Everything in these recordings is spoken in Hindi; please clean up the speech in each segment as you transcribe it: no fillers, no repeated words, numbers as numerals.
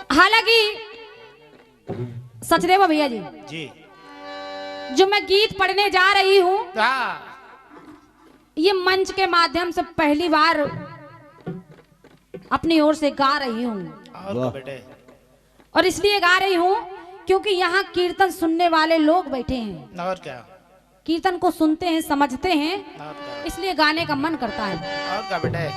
हालांकि सचदेव भैया जी जो मैं गीत पढ़ने जा रही हूँ ये मंच के माध्यम से पहली बार अपनी ओर से गा रही हूँ और इसलिए गा रही हूँ क्योंकि यहाँ कीर्तन सुनने वाले लोग बैठे हैं और क्या कीर्तन को सुनते हैं समझते हैं इसलिए गाने का मन करता है। और क्या बेटे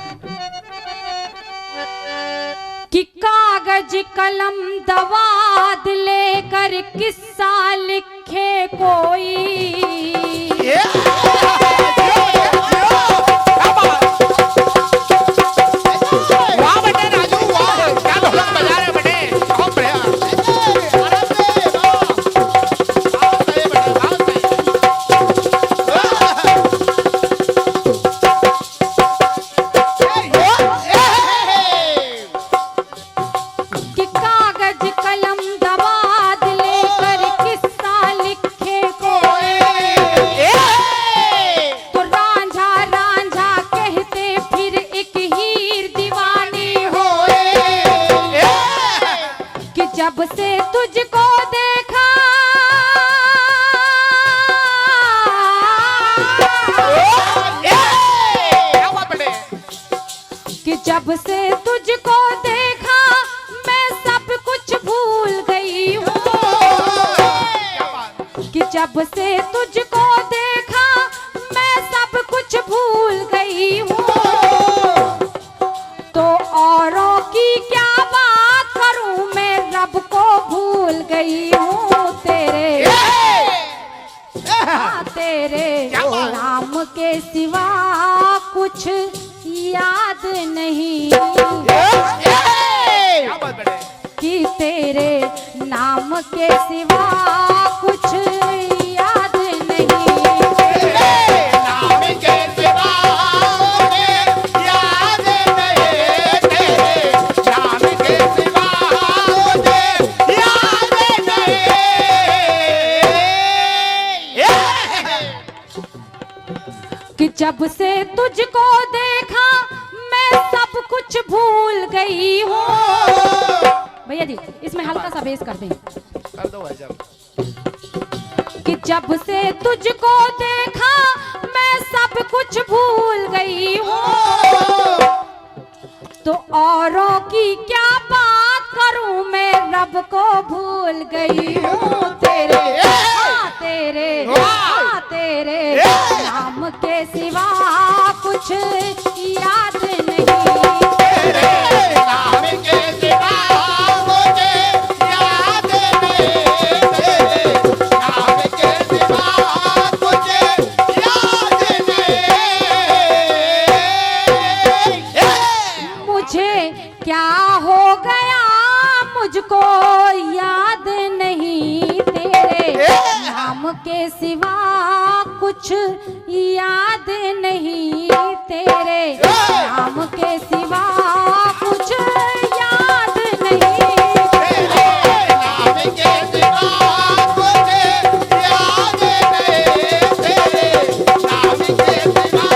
कि कागज कलम दवात लेकर किस्सा लिखे कोई जब से तुझको देखा कि जब से तुझको देखा मैं सब कुछ भूल गई हूँ कि जब से तुझको देखा मैं सब कुछ भूल गई हूँ तो औरों की क्या बात करूं मैं रब को भूल गई हूँ तेरे नाम के सिवा कुछ याद नहीं कि तेरे नाम के सिवा कुछ याद नहीं कि जब से तुझको देखा मैं सब कुछ भूल गई हूँ। भैया जी इसमें हल्का सा बेस कर दें। कर दो भाई साहब। कि जब से तुझको देखा मैं सब कुछ भूल गई हूँ तो औरों की क्या बात करूं मैं रब को भूल गई हूँ तेरे नाम के सिवा कुछ याद नहीं तेरे नाम के सिवा मुझे याद नहीं तेरे नाम के सिवा मुझे याद नहीं मुझे क्या हो गया मुझको याद नहीं तेरे नाम के सिवा कुछ याद नहीं तेरे नाम के सिवा कुछ याद नहीं तेरे नाम के सिवा मुझे याद नहीं तेरे नाम के सिवा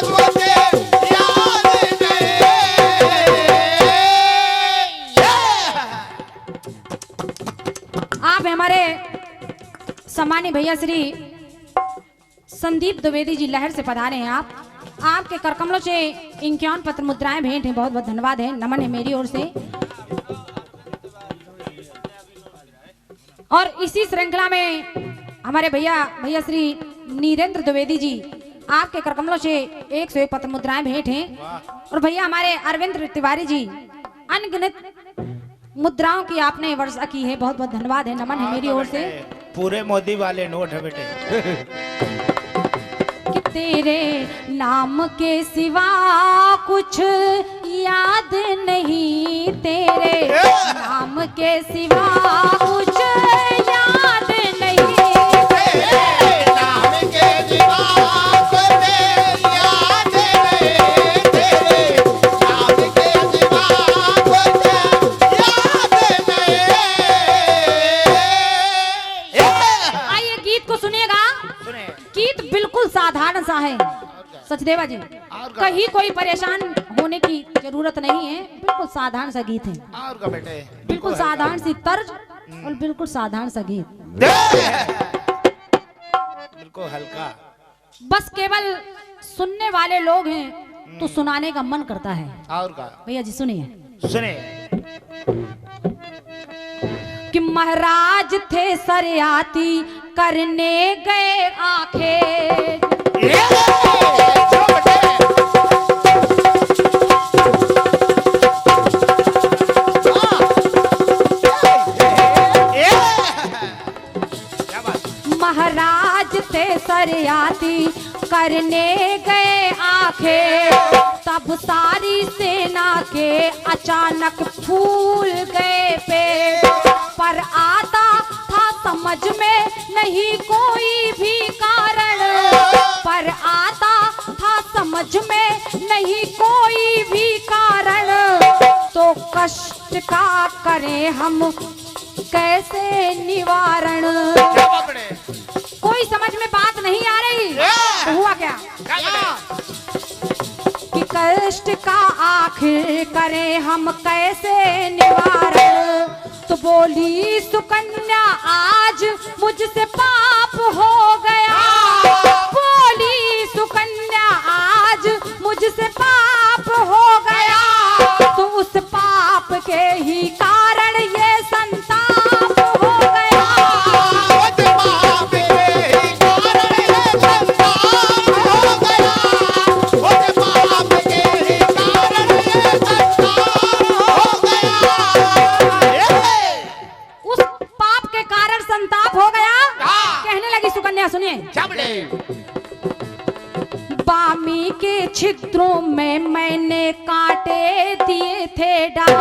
मुझे याद नहीं। आप हमारे सम्मानी भैया श्री संदीप द्विवेदी जी लहर से पधारे हैं। आपके करकमलों से 51 पत्र मुद्राएं भेंट हैं। बहुत बहुत धन्यवाद है, नमन है मेरी ओर से। और इसी श्रृंखला में हमारे भैया श्री नीरेंद्र द्विवेदी जी आपके करकमलों से 101 पत्र मुद्राएं भेंट हैं। और भैया हमारे अरविंद तिवारी जी अनगिनत मुद्राओं की आपने वर्षा की है। बहुत बहुत धन्यवाद है, नमन है मेरी ओर से। पूरे मोदी वाले नोट है बेटे। कि तेरे नाम के सिवा कुछ याद नहीं तेरे नाम के सिवा कुछ याद नहीं तेरे नाम के सिवा कुछ याद नहीं तेरे नाम के सिवा कुछ याद नहीं। आइए गीत को सुनिएगा। गीत बिल्कुल साधारण सा है सचदेवा जी, कहीं कोई परेशान होने की जरूरत नहीं है। बिल्कुल साधारण सा गीत है। और का बेटे बिल्कुल बिल्कुल साधारण सी तर्ज और बिल्कुल साधारण सा गीत, बिल्कुल हल्का। बस केवल सुनने वाले लोग हैं तो सुनाने का मन करता है। और का भैया जी सुनिए। सुने। कि महाराज थे सरयाती करने गए आंखें, महाराज थे सरयाती करने गए आंखें, तब सारी सेना के अचानक फूल गए पेड़, पर आता था समझ में नहीं कोई भी कारण, पर आता था समझ में नहीं कोई भी कारण, तो कष्ट का करें हम कैसे निवारण। कोई समझ में बात नहीं आ रही तो हुआ क्या कि कष्ट का आखिर करें हम कैसे निवारण। तो बोली सुकन्या आज मुझसे पाप हो गया, बोली सुकन्या आज मुझसे पाप हो गया, तो उस पाप के ही कारण ये संताप हो गया। उस पाप के कारण संताप हो गया। कहने लगी सुकन्या, सुनिए। बामी के छिद्रों में मैंने कांटे दिए थे डाल,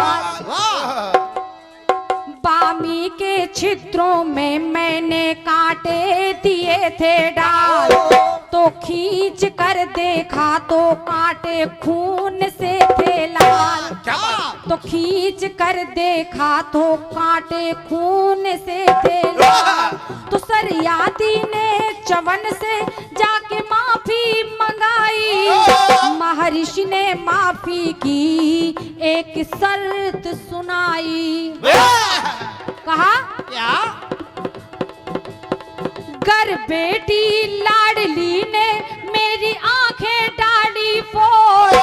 बामी के छिद्रों में मैंने कांटे दिए थे डाल, तो खींच कर देखा तो कांटे खून से थे लाल, तो खींच कर देखा तो कांटे खून से थे लाल। तो सरयाती ने चवन से जाके माफी मंगाई, महर्षि ने माफी की एक शर्त सुनाई। कहा क्या? गर बेटी लाडली ने मेरी आंखें डाली फोड़,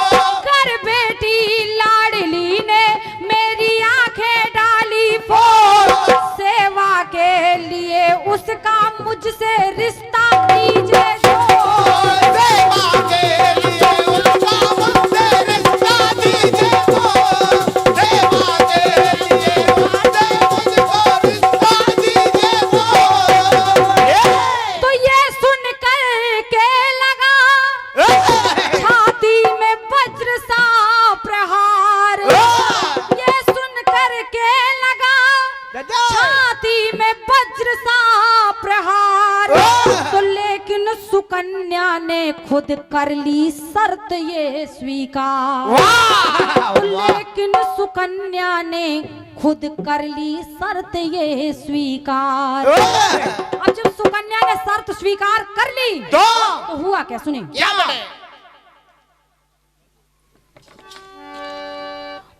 गर बेटी लाडली ने मेरी आंखें डाली फोड़, सेवा के लिए उसका मुझसे रिश्ता कीजिए जोड़, सेवा के लिए उसका मुझसे रिश्ता कीजिए जोड़, सेवा के लिए मुझको रिश्ता कीजिए जोड़। तो ये सुन कर के लगा छाती में वज्र सा प्रहार, ये सुन कर के लगा छाती में वज्र सा प्रहार। तो लेकिन सुकन्या ने खुद कर ली शर्त ये स्वीकार, तो लेकिन सुकन्या ने खुद कर ली शर्त ये स्वीकार। अब जब सुकन्या ने शर्त स्वीकार कर ली तो हुआ क्या, सुनिए।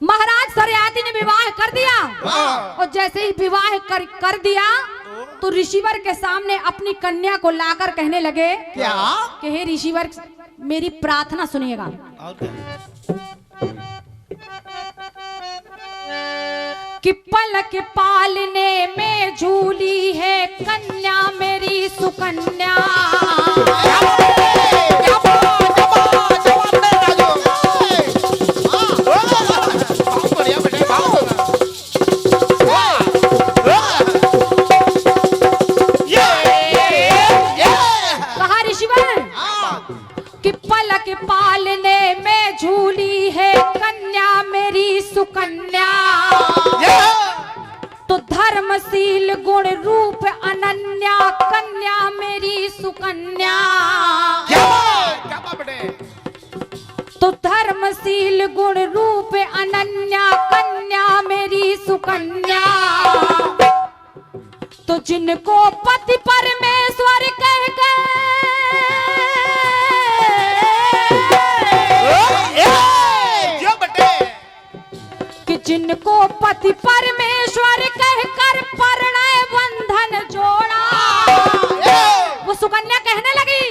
महाराज सरयाती ने विवाह कर दिया, और जैसे ही विवाह कर दिया तो ऋषिवर के सामने अपनी कन्या को लाकर कहने लगे क्या? कि हे ऋषिवर मेरी प्रार्थना सुनिएगा। और क्या? कि पलक पालने में झूली है कन्या मेरी सुकन्या, कहा ऋषिवर कि पलक पालने में झूली है कन्या मेरी सुकन्या, तो धर्मशील गुण रूप अनन्या कन्या मेरी सुकन्या, तो धर्मशील गुण रूप अनन्या कन्या मेरी सुकन्या, तो जिनको पति परमेश्वर कह कि जिनको पति परमेश्वर कहकर परिणय बंधन जोड़ा। वो सुकन्या कहने लगी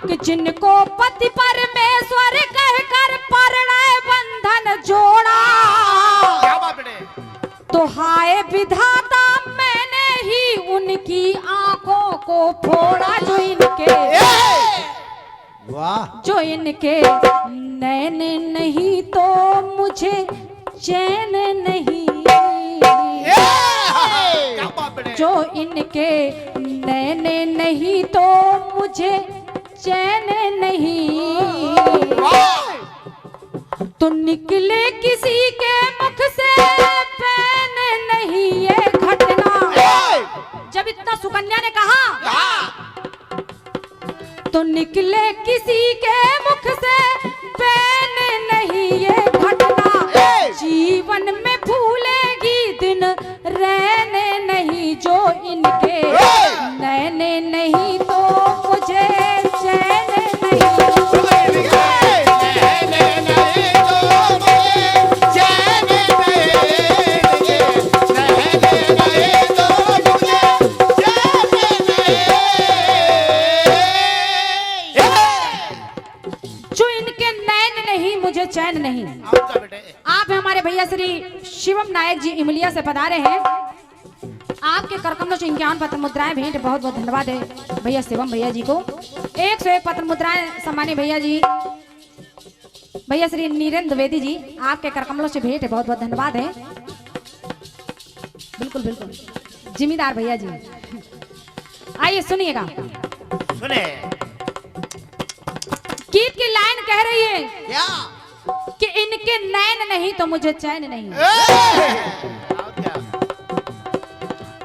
कि जिनको पति परमेश्वर कहकर परिणय बंधन जोड़ा, तो हाय विधाता मैंने ही उनकी आंखों को फोड़ा। जो इनके नैन नहीं तो मुझे चैन नहीं। जो इनके नैन नहीं तो मुझे चैन नहीं। तो निकले किसी के मुख से पैन नहीं ये घटना। जब इतना सुकन्या ने कहा तो निकले किसी के मुख से पैन नहीं ये घटना। जीवन में भूलेगी दिन रहने नहीं। जो इनके नैने नहीं तो मुझे चैन नहीं। चैन नहीं। आप हमारे भैया श्री शिवम नायक जी इमलिया से पधारे हैं। आपके करकमलों से 51 पत्र मुद्राएं भेंट। बहुत बहुत धन्यवाद है भैया शिवम भैया जी को। 101 पत्र मुद्राएं सम्मान्य भैया जी भैया श्री नीरेंद्र द्विवेदी जी, आपके करकमलों से भेंट। बहुत बहुत धन्यवाद है। बिल्कुल बिल्कुल जिम्मेदार भैया जी। आइए सुनिएगा। सुने गीत की लाइन कह रही है क्या? कि इनके नैन नहीं तो मुझे चैन नहीं।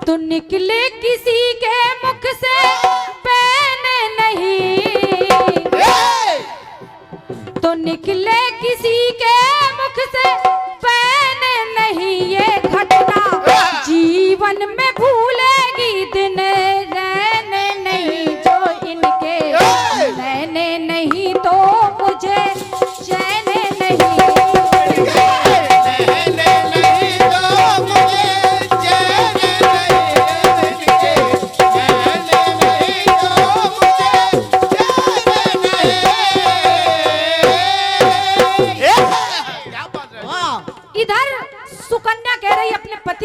तो निकले किसी के मुख से पैन नहीं। तो निकले किसी के मुख से पैन नहीं ये घटना। जीवन में भूलेगी दिन रहने नहीं। जो इनके रहने नहीं तो मुझे चैन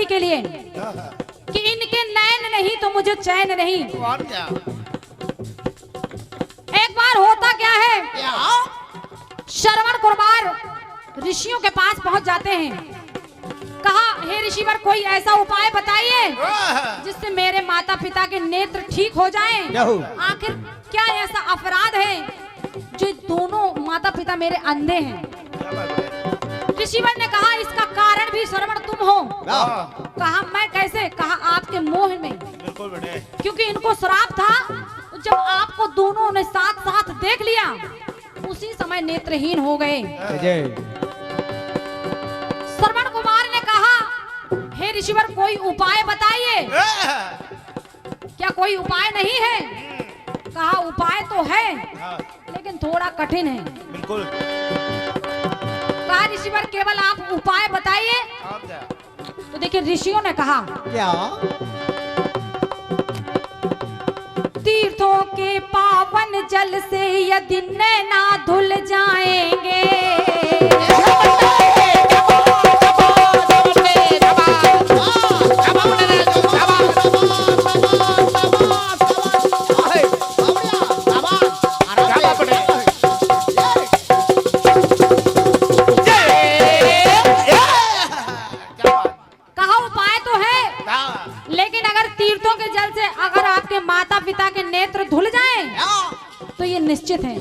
के लिए कि इनके नैन नहीं तो मुझे चैन नहीं। और क्या? एक बार होता क्या है, श्रवण कुमार ऋषियों के पास पहुंच जाते हैं। कहा, हे ऋषिवर कोई ऐसा उपाय बताइए जिससे मेरे माता पिता के नेत्र ठीक हो जाएं। आखिर क्या ऐसा अपराध है जो दोनों माता पिता मेरे अंधे हैं। ऋषिवर ने कहा, इसका कारण भी श्रवण तुम हो। कहा, मैं कैसे? कहा, आपके मोह में। बिल्कुल बेटे। क्योंकि इनको श्राप था, जब आपको दोनों ने साथ साथ देख लिया उसी समय नेत्रहीन हो गए। श्रवण कुमार ने कहा, हे ऋषिवर कोई उपाय बताइए। क्या कोई उपाय नहीं है? कहा, उपाय तो है लेकिन थोड़ा कठिन है। बिल्कुल। कहा, ऋषिवर केवल आप उपाय बताइए। तो देखिए ऋषियों ने कहा, क्या? तीर्थों के पावन जल से यदि नैना धुल जाएंगे, पिता के नेत्र धुल जाएं तो ये निश्चित है।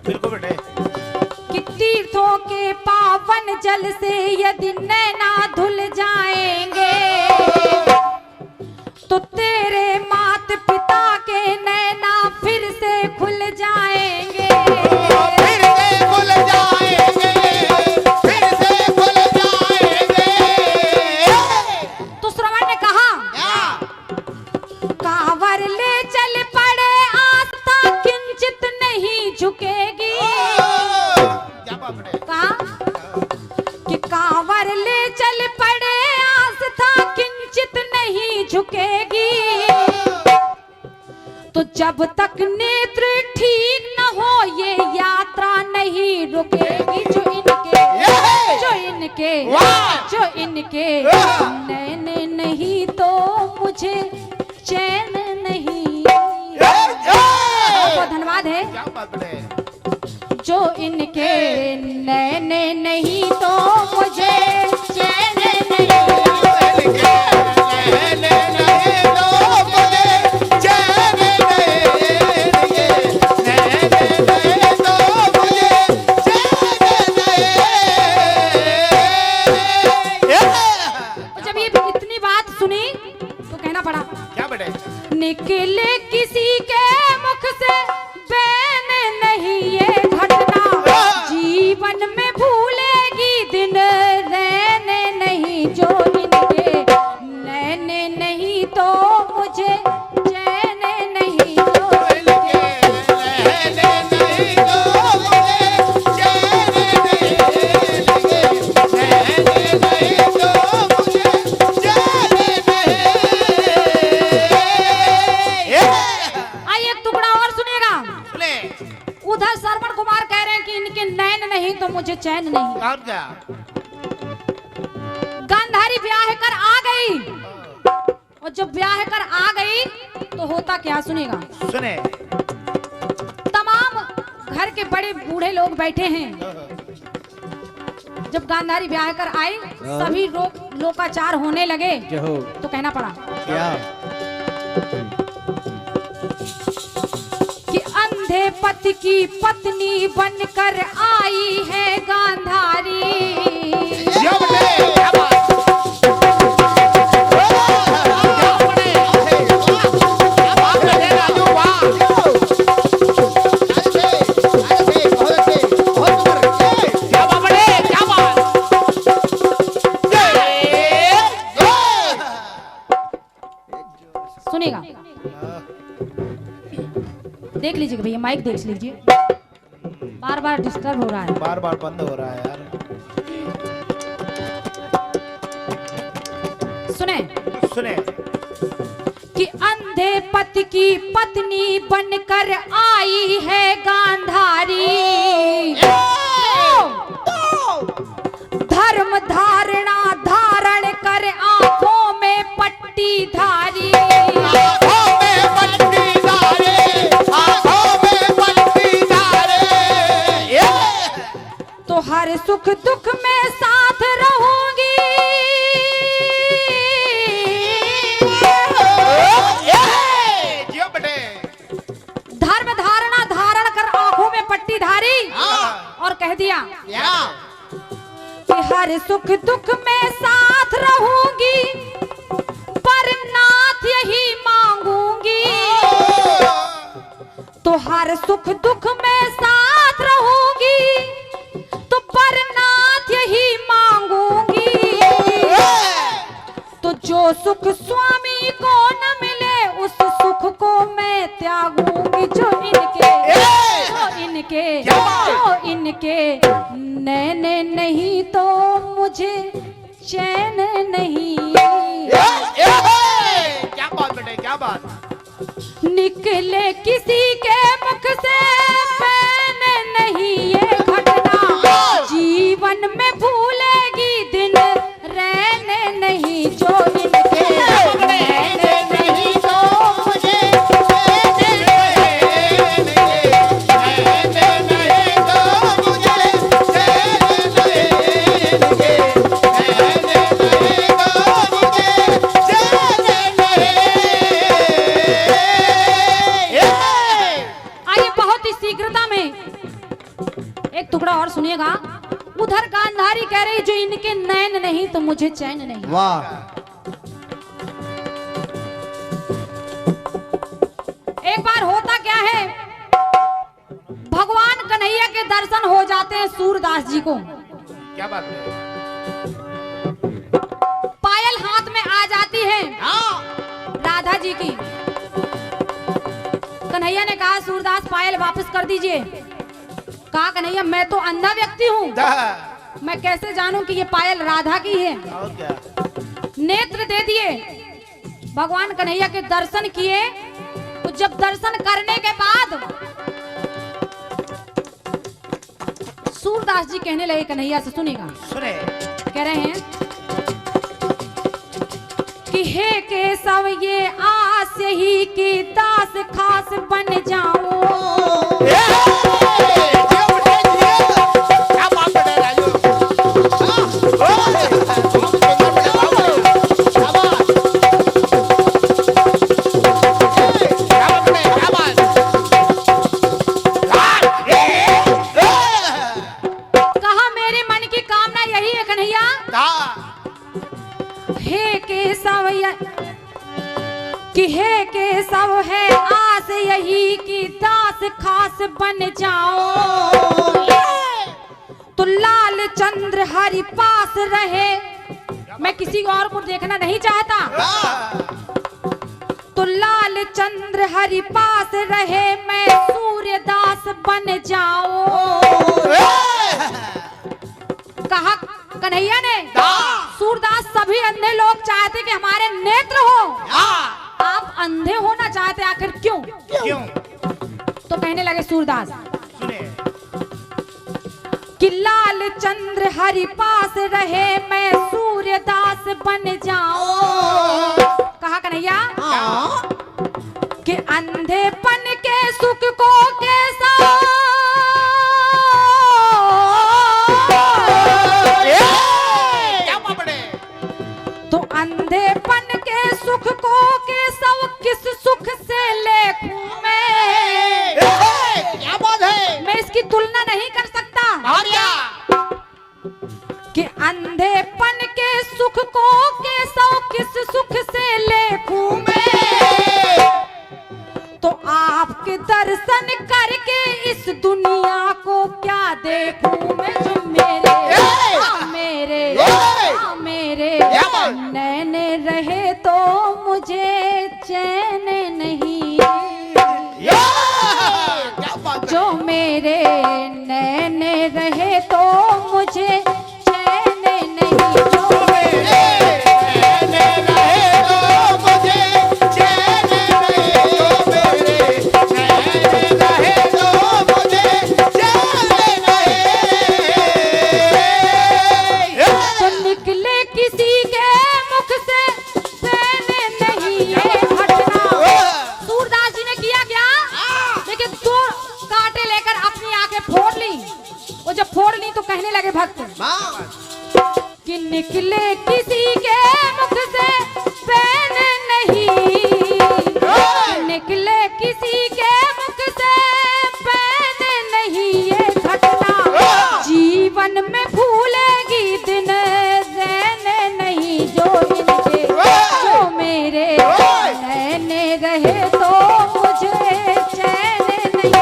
बिल्कुल बेटे। कि तीर्थों के पावन जल से यदि नैना धुल जाएंगे तो तेरे माता पिता के नैना फिर से खुल जाएंगे। फिर से खुल जाएंगे, फिर से खुल जाएंगे। तो श्रवण ने कहा, कांवर ले चल पड़े आस्था किंचित नहीं झुकेगी। कहा कि कांवर ले चल टल पड़े आस्था किंचित नहीं झुकेगी, तो जब तक नेत्र ठीक न हो ये यात्रा नहीं रुकेगी। जो इनके नैन नहीं तो मुझे चैन नहीं। बहुत धन्यवाद है। क्या बात है। जो इनके नैन नहीं तो मुझे चैन नहीं। निकले किसी के मुख से बैन नहीं ये घटना, जीवन में भूलेगी दिन रहने नहीं। जो इनके नैन नहीं तो मुझे चैन नहीं। जो इनके नैन नहीं तो मुझे चैन नहीं। नैन नहीं तो मुझे चैन नहीं। उधर श्रवण कुमार कह रहे हैं कि इनके नैन नहीं तो मुझे चैन नहीं। और क्या? गांधारी ब्याह कर आ गई, और जब ब्याह कर आ गई तो होता क्या सुनेगा। सुने। तमाम घर के बड़े बूढ़े लोग बैठे हैं। जब गांधारी ब्याह कर आई सभी लोकाचार होने लगे तो कहना पड़ा क्या? अंधे पति की पत्नी बनकर आई है गांधारी। सुनेगा, देख लीजिए भैया, माइक देख लीजिए, बार बार डिस्टर्ब हो रहा है, बार बार बंद हो रहा है यार। सुने सुने कि अंधे पति की पत्नी बनकर आई है गांधारी। धर्म धारणा धारण कर आंखों में पट्टी धारी। तो हर सुख दुख में साथ रहूंगी। धर्म धारणा धारण कर आंखों में पट्टी धारी और कह दिया कि हर सुख दुख में साथ रहूंगी, पर नाथ यही मांगूंगी। तो हर सुख दुख में साथ रहूंगी, तो पर नाथ यही मांगूंगी। तो जो सुख स्वामी को न मिले उस सुख को मैं त्यागूंगी। जो इनके नैन नहीं तो मुझे चैन नहीं। क्या बात बेटे, क्या बात। निकले किसी के मुख से बैन नहीं ये घटना, जीवन में भूलेगी दिन रहने नहीं। जो इनके नैन नहीं तो मुझे टुकड़ा और सुनिएगा। उधर गांधारी कह रही जो इनके नैन नहीं तो मुझे चैन नहीं। वाह। एक बार होता क्या है, भगवान कन्हैया के दर्शन हो जाते हैं सूरदास जी को। क्या बात है। पायल हाथ में आ जाती है राधा जी की। कन्हैया ने कहा सूरदास पायल वापस कर दीजिए। कहा कन्हैया मैं तो अंधा व्यक्ति हूँ, मैं कैसे जानूं कि ये पायल राधा की है? और क्या? नेत्र दे दिए, भगवान कन्हैया के दर्शन किए। तो जब दर्शन करने के बाद सूरदास जी कहने लगे कन्हैया से, सुनेगा, सुने। कह रहे हैं कि हे केशव ये आस ही की दास खास बन जाऊं। क्या बात बड़े राजू। कहा मेरे मन की कामना यही है कन्हैया, हे केशव कि हे केशव है आस यही कि दास खास बन जाओ। तो लाल चंद्र हरि पास रहे, मैं किसी और को देखना नहीं चाहता। तो लाल चंद्र हरि पास रहे, मैं सूर्य दास बन जाओ। कहा कन्हैया ने, सूरदास सभी अंधे लोग चाहते कि हमारे नेत्र हो, आप अंधे होना चाहते, आखिर क्यों? क्यों? तो कहने लगे सूरदास सुने। कि लाल चंद्र हरि पास रहे, मैं सूर्य दास बन जाऊं। कहा कन्हैया कि अंधेपन के सुख को कैसा तो अंधेपन के सुख को केशव किस सुख से लेखूं मैं? क्या बात है। मैं इसकी तुलना नहीं कर सकता कि अंधेपन के सुख को केशव किस सुख से लेखूं मैं। तो आपके दर्शन करके इस दुनिया को क्या देखूं मैं? जो मेरे नैन रहे तो मुझे चैन नहीं। जो मेरे नैन रहे तो मुझे चैन नहीं। जो तो निकले किसी के मुख से चैन नहीं ये घटना। सूरदास जी ने किया क्या? लेकिन दो कांटे लेकर अपनी आंखें फोड़ ली। वो जब फोड़ ली तो कहने लगे भक्त कि निकले किसी के मुख से चैन नहीं, निकले किसी के मुख से चैन नहीं ये घटना। जीवन में भूलेगी दिन रैन नहीं जो इनके। जो मेरे नैने रहे तो मुझे चैन नहीं।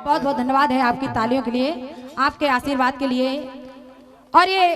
बहुत बहुत धन्यवाद है आपकी तालियों के लिए, आपके आशीर्वाद के लिए। और ये